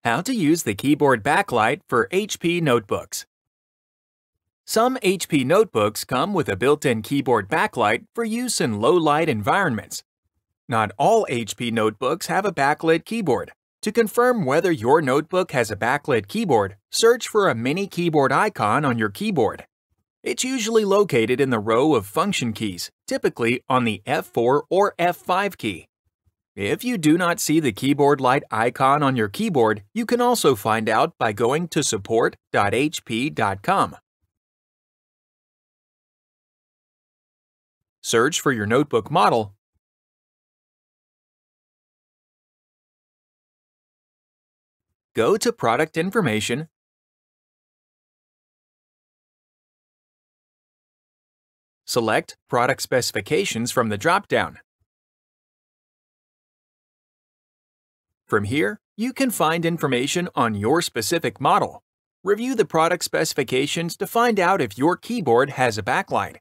How to use the keyboard backlight for HP notebooks. Some HP notebooks come with a built-in keyboard backlight for use in low-light environments. Not all HP notebooks have a backlit keyboard. To confirm whether your notebook has a backlit keyboard, search for a mini keyboard icon on your keyboard. It's usually located in the row of function keys, typically on the F4 or F5 key. If you do not see the keyboard light icon on your keyboard, you can also find out by going to support.hp.com. Search for your notebook model. Go to Product Information. Select Product Specifications from the drop-down. From here, you can find information on your specific model. Review the product specifications to find out if your keyboard has a backlight.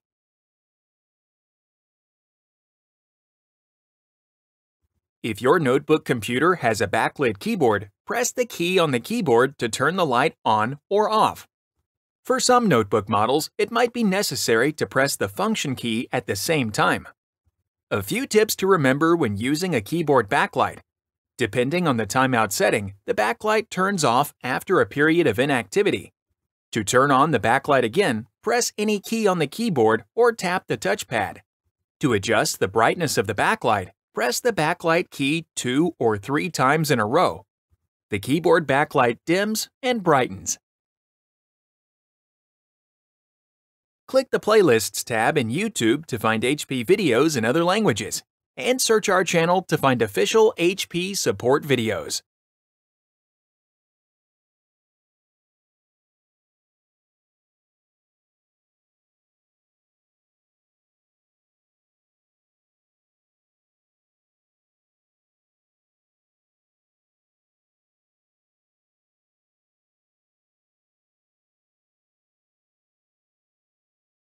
If your notebook computer has a backlit keyboard, press the key on the keyboard to turn the light on or off. For some notebook models, it might be necessary to press the function key at the same time. A few tips to remember when using a keyboard backlight. Depending on the timeout setting, the backlight turns off after a period of inactivity. To turn on the backlight again, press any key on the keyboard or tap the touchpad. To adjust the brightness of the backlight, press the backlight key 2 or 3 times in a row. The keyboard backlight dims and brightens. Click the Playlists tab in YouTube to find HP videos in other languages, and search our channel to find official HP support videos.